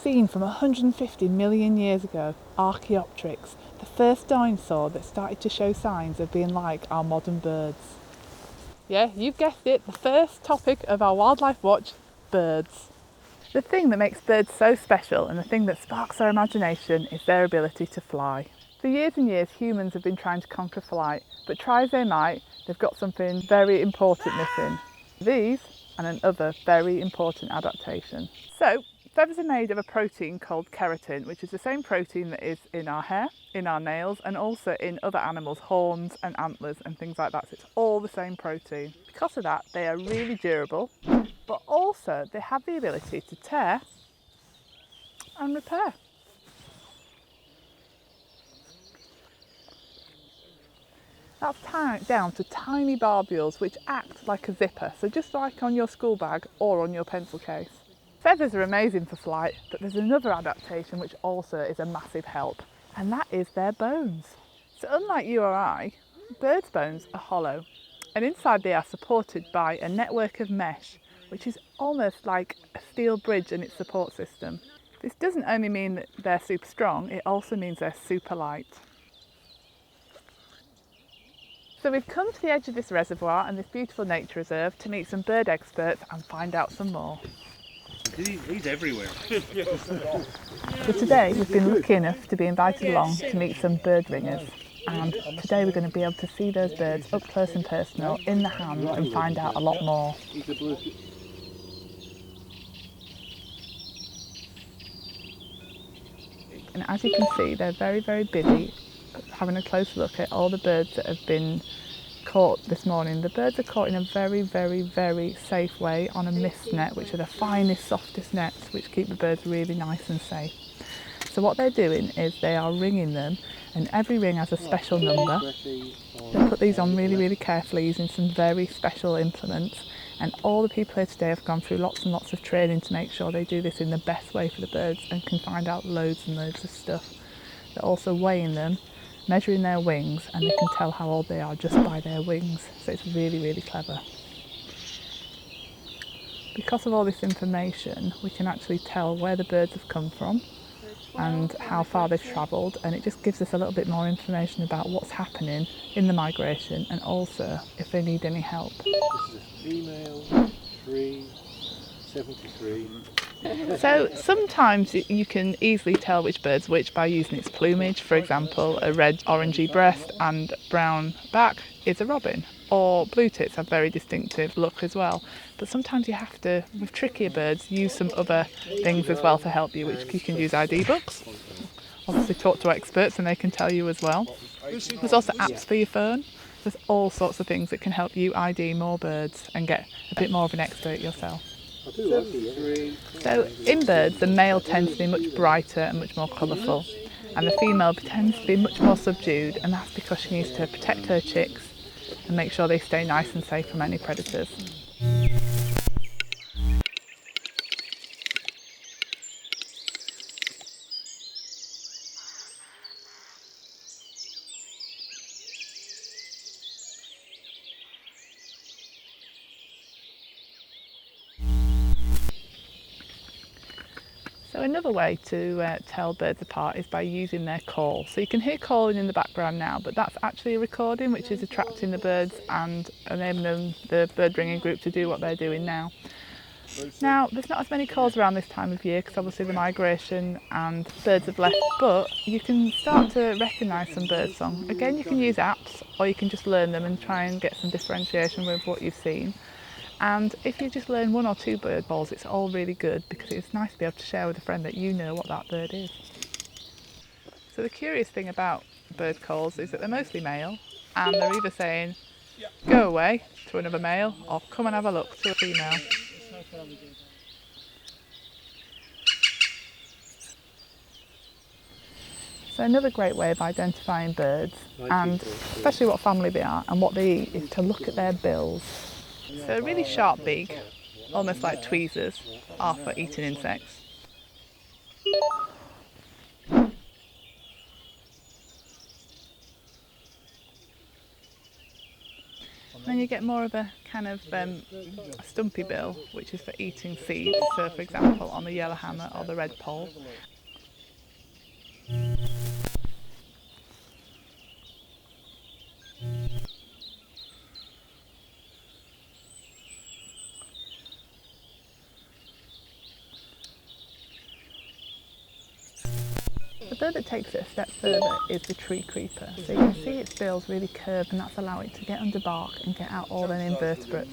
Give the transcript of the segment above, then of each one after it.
seen from 150 million years ago, Archaeopteryx, the first dinosaur that started to show signs of being like our modern birds. Yeah, you've guessed it, the first topic of our Wildlife Watch, birds. The thing that makes birds so special and the thing that sparks our imagination is their ability to fly. For years and years, humans have been trying to conquer flight, but try as they might, they've got something very important missing. These and another very important adaptation. So, feathers are made of a protein called keratin, which is the same protein that is in our hair, in our nails, and also in other animals' horns and antlers and things like that. So it's all the same protein. Because of that, they are really durable, but also they have the ability to tear and repair. That's down to tiny barbules which act like a zipper, so just like on your school bag or on your pencil case. Feathers are amazing for flight, but there's another adaptation which also is a massive help, and that is their bones. So unlike you or I, birds' bones are hollow, and inside they are supported by a network of mesh, which is almost like a steel bridge in its support system. This doesn't only mean that they're super strong, it also means they're super light. So we've come to the edge of this reservoir and this beautiful nature reserve to meet some bird experts and find out some more. He's everywhere. So today we've been lucky enough to be invited along to meet some bird ringers, and today we're going to be able to see those birds up close and personal in the hand and find out a lot more. And as you can see, they're very, very busy having a close look at all the birds that have been caught this morning. The birds are caught in a very, very, very safe way on a mist net, which are the finest, softest nets which keep the birds really nice and safe. So what they're doing is they are ringing them, and every ring has a special number. They put these on really, really carefully using some very special implements, and all the people here today have gone through lots and lots of training to make sure they do this in the best way for the birds and can find out loads and loads of stuff. They're also weighing them, measuring their wings, and they can tell how old they are just by their wings, so it's really, really clever. Because of all this information, we can actually tell where the birds have come from and how far they've travelled, and it just gives us a little bit more information about what's happening in the migration and also if they need any help. This is a female, 373. So sometimes you can easily tell which bird's which by using its plumage. For example, a red orangey breast and brown back is a robin, or blue tits have very distinctive look as well. But sometimes you have to, with trickier birds, use some other things as well to help you, which you can use ID books. Obviously talk to experts and they can tell you as well. There's also apps for your phone. There's all sorts of things that can help you ID more birds and get a bit more of an expert yourself. So in birds, the male tends to be much brighter and much more colourful, and the female tends to be much more subdued, and that's because she needs to protect her chicks and make sure they stay nice and safe from any predators. So another way to tell birds apart is by using their call. So you can hear calling in the background now, but that's actually a recording which is attracting the birds and enabling the bird ringing group to do what they're doing now. Now, there's not as many calls around this time of year because obviously the migration and birds have left, but you can start to recognise some bird song. Again, you can use apps or you can just learn them and try and get some differentiation with what you've seen. And if you just learn one or two bird calls, it's all really good because it's nice to be able to share with a friend that you know what that bird is. So the curious thing about bird calls is that they're mostly male, and they're either saying go away to another male or come and have a look to a female. So another great way of identifying birds, and especially what family they are and what they eat, is to look at their bills. So a really sharp beak, almost like tweezers, are for eating insects. Then you get more of a kind of a stumpy bill, which is for eating seeds, so for example on the yellowhammer or the redpoll. The bird that takes it a step further is the tree creeper. So you can see its bill's really curved, and that's allowing it to get under bark and get out all them invertebrates.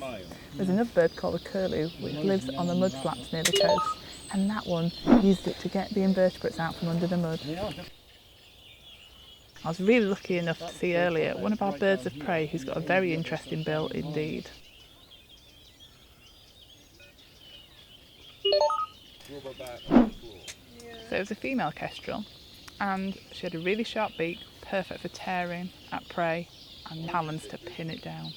There's another bird called the curlew which lives on the mud flats near the coast, and that one used it to get the invertebrates out from under the mud. I was really lucky enough to see earlier one of our birds of prey who's got a very interesting bill indeed. So it was a female kestrel, and she had a really sharp beak, perfect for tearing at prey, and talons to pin it down.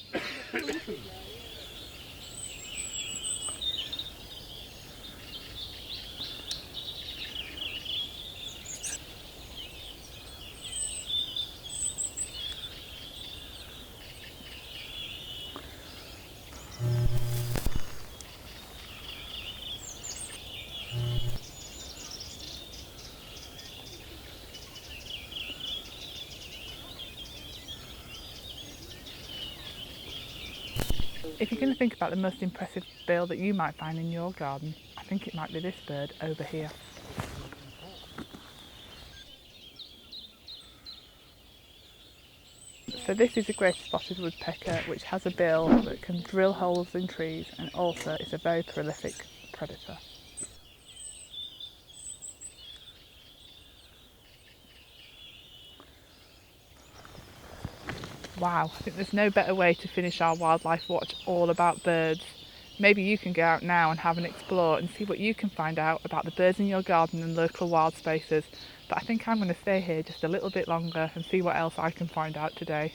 If you're going to think about the most impressive bill that you might find in your garden, I think it might be this bird over here. So this is a great spotted woodpecker, which has a bill that can drill holes in trees, and also is a very prolific predator. Wow, I think there's no better way to finish our wildlife watch all about birds. Maybe you can go out now and have an explore and see what you can find out about the birds in your garden and local wild spaces. But I think I'm going to stay here just a little bit longer and see what else I can find out today.